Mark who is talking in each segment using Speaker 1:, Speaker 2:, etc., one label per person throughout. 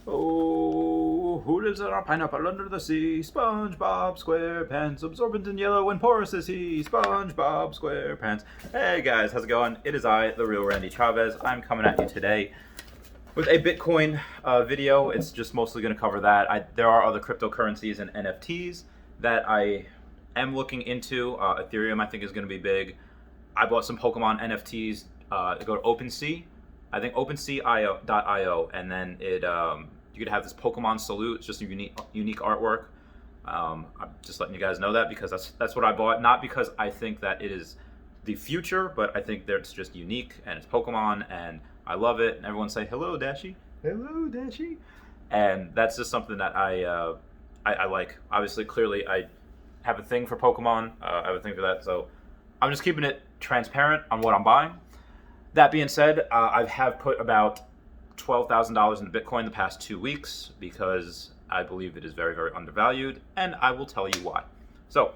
Speaker 1: Oh, who lives on a pineapple under the sea? SpongeBob SquarePants, absorbent and yellow and porous is he. SpongeBob SquarePants. Hey guys, how's it going? It is I, the real Randy Chavez. I'm coming at you today with a Bitcoin video. It's just mostly going to cover that. There are other cryptocurrencies and NFTs that I am looking into. Ethereum, I think, is going to be big. I bought some Pokemon NFTs. Go to OpenSea. I think OpenSea.io, and then you could have this Pokemon salute. It's just a unique artwork. I'm just letting you guys know that because that's what I bought. Not because I think that it is the future, but I think that it's just unique and it's Pokemon and I love it. And everyone say hello, Dashi. Hello, Dashi. And that's just something that I like. Obviously, clearly, I have a thing for Pokemon. I have a thing for that. So I'm just keeping it transparent on what I'm buying. That being said, I have put about $12,000 into Bitcoin the past 2 weeks because I believe it is very, very undervalued, and I will tell you why. So,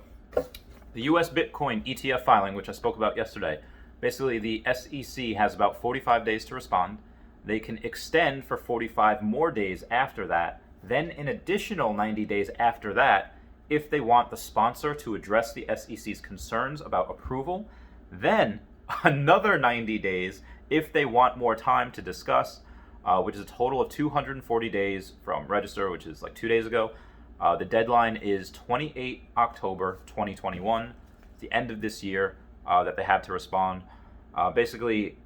Speaker 1: the US Bitcoin ETF filing, which I spoke about yesterday, basically the SEC has about 45 days to respond. They can extend for 45 more days after that, then an additional 90 days after that if they want the sponsor to address the SEC's concerns about approval, then another 90 days if they want more time to discuss, which is a total of 240 days from register, which is like 2 days ago. The deadline is 28 October 2021, the end of this year that they have to respond. Basically,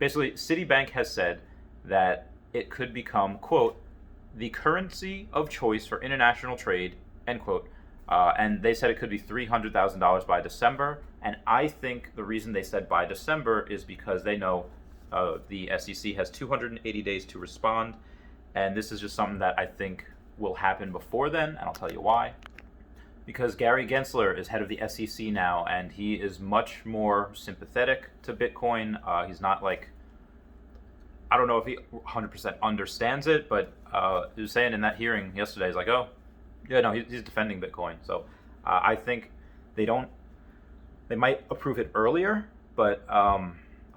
Speaker 1: Citibank has said that it could become, quote, the currency of choice for international trade, end quote. And they said it could be $300,000 by December. And I think the reason they said by December is because they know the SEC has 280 days to respond. And this is just something that I think will happen before then. And I'll tell you why. Because Gary Gensler is head of the SEC now, and he is much more sympathetic to Bitcoin. He's not like, I don't know if he 100% understands it, but he was saying in that hearing yesterday, he's like, oh, yeah, no, he's defending Bitcoin. So I think they might approve it earlier, but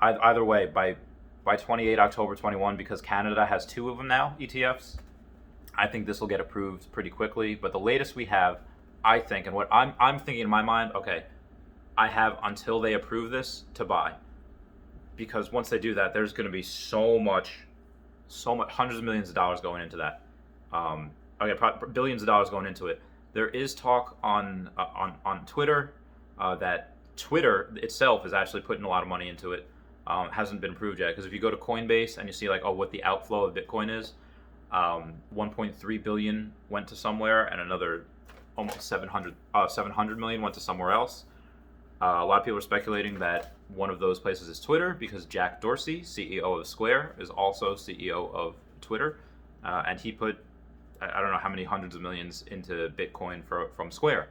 Speaker 1: either way, by 28 October 21, because Canada has 2 of them now, ETFs, I think this will get approved pretty quickly. But the latest we have, I think, and what I'm thinking in my mind, okay, I have until they approve this to buy. Because once they do that, there's going to be so much, hundreds of millions of dollars going into that. Billions of dollars going into it. There is talk on Twitter that Twitter itself is actually putting a lot of money into it. Hasn't been approved yet, because if you go to Coinbase and you see like, what the outflow of Bitcoin is, 1.3 billion went to somewhere, and another almost 700 million went to somewhere else. A lot of people are speculating that one of those places is Twitter, because Jack Dorsey, CEO of Square, is also CEO of Twitter, and he put, I don't know how many hundreds of millions into Bitcoin from Square.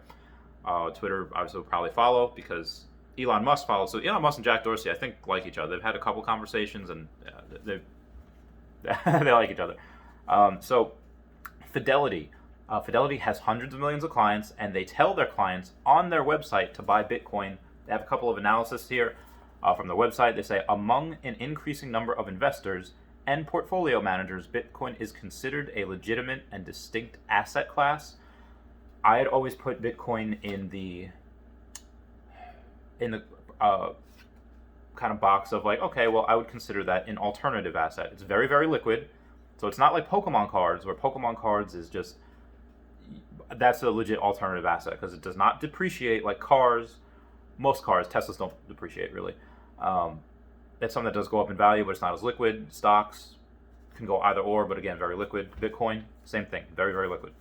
Speaker 1: Twitter obviously will probably follow because Elon Musk followed. So Elon Musk and Jack Dorsey, I think, like each other. They've had a couple conversations, and they like each other. So Fidelity. Fidelity has hundreds of millions of clients, and they tell their clients on their website to buy Bitcoin. They have a couple of analysis here from their website. They say, among an increasing number of investors and portfolio managers, Bitcoin is considered a legitimate and distinct asset class. I had always put Bitcoin in the kind of box of like, okay, well, I would consider that an alternative asset. It's very, very liquid. So it's not like Pokemon cards, where Pokemon cards is just, that's a legit alternative asset because it does not depreciate like cars. Most cars, Teslas don't depreciate really. It's something that does go up in value, but it's not as liquid. Stocks can go either or, but again, very liquid. Bitcoin, same thing, very, very liquid.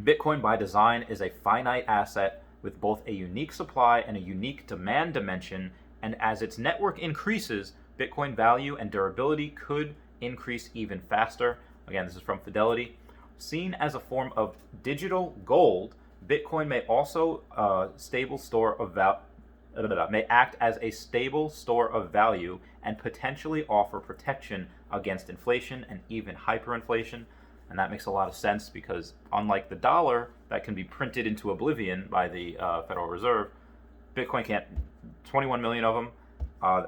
Speaker 1: Bitcoin by design is a finite asset with both a unique supply and a unique demand dimension, and as its network increases, Bitcoin value and durability could increase even faster. Again, this is from Fidelity. Seen as a form of digital gold, Bitcoin may also may act as a stable store of value and potentially offer protection against inflation and even hyperinflation. And that makes a lot of sense because unlike the dollar that can be printed into oblivion by the Federal Reserve, Bitcoin can't. 21 million of them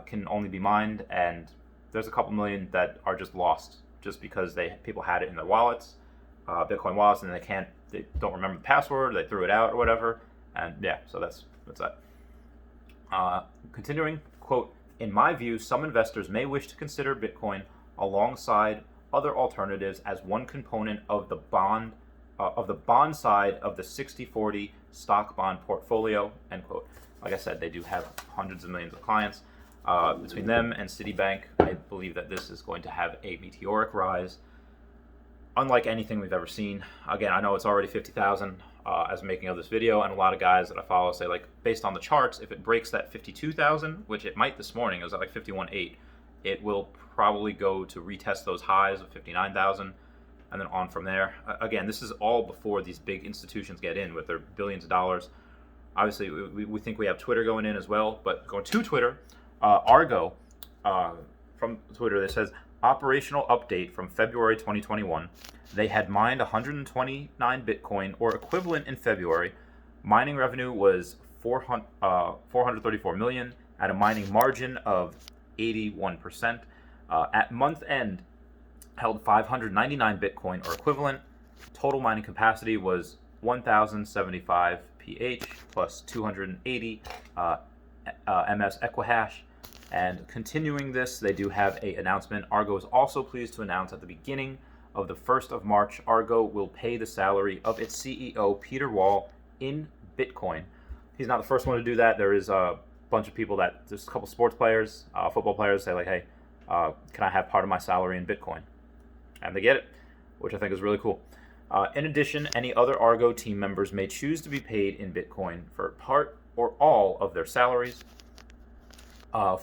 Speaker 1: can only be mined, and there's a couple million that are just lost just because people had it in their wallets, Bitcoin wallets, and they don't remember the password, they threw it out or whatever, and yeah, so that's that. Continuing, quote, in my view, some investors may wish to consider Bitcoin alongside other alternatives as one component of the bond side of the 60/40 stock bond portfolio, end quote. Like I said, they do have hundreds of millions of clients. Between them and Citibank, I believe that this is going to have a meteoric rise, unlike anything we've ever seen. Again, I know it's already 50,000 as I'm making of this video, and a lot of guys that I follow say, like, based on the charts, if it breaks that 52,000, which it might this morning, it was at like 51.8, it will probably go to retest those highs of 59,000 and then on from there. Again, this is all before these big institutions get in with their billions of dollars. Obviously, we think we have Twitter going in as well, but going to Twitter, Argo from Twitter, that says, operational update from February 2021. They had mined 129 Bitcoin or equivalent in February. Mining revenue was 434 million at a mining margin of 81%. At month end, held 599 Bitcoin or equivalent. Total mining capacity was 1,075 PH plus 280 MS Equihash. And continuing this, they do have an announcement. Argo is also pleased to announce at the beginning of the 1st of March, Argo will pay the salary of its CEO, Peter Wall, in Bitcoin. He's not the first one to do that. There is a bunch of people there's a couple sports players, football players say like, hey, can I have part of my salary in Bitcoin? And they get it, which I think is really cool. In addition, any other Argo team members may choose to be paid in Bitcoin for part or all of their salaries.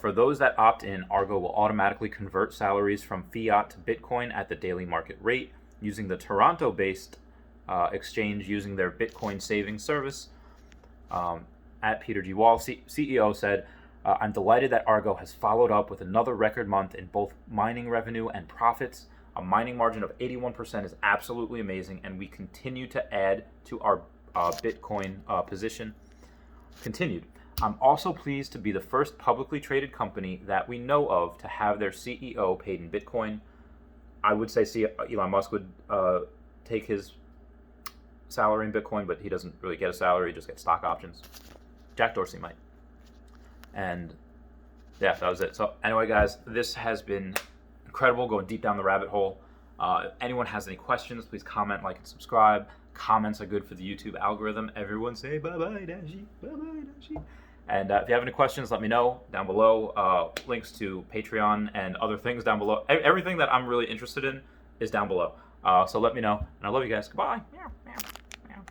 Speaker 1: For those that opt in, Argo will automatically convert salaries from fiat to Bitcoin at the daily market rate using the Toronto-based exchange using their Bitcoin savings service. At Peter G. Wall, CEO, said, I'm delighted that Argo has followed up with another record month in both mining revenue and profits. A mining margin of 81% is absolutely amazing, and we continue to add to our Bitcoin position. Continued. I'm also pleased to be the first publicly traded company that we know of to have their CEO paid in Bitcoin. I would say Elon Musk would take his salary in Bitcoin, but he doesn't really get a salary, he just gets stock options. Jack Dorsey might. And yeah, that was it. So anyway, guys, this has been incredible, going deep down the rabbit hole. If anyone has any questions, please comment, like, and subscribe. Comments are good for the YouTube algorithm. Everyone say bye-bye, Dashi. Bye-bye, Dashi. And if you have any questions, let me know down below. Links to Patreon and other things down below. Everything that I'm really interested in is down below. So let me know. And I love you guys. Goodbye.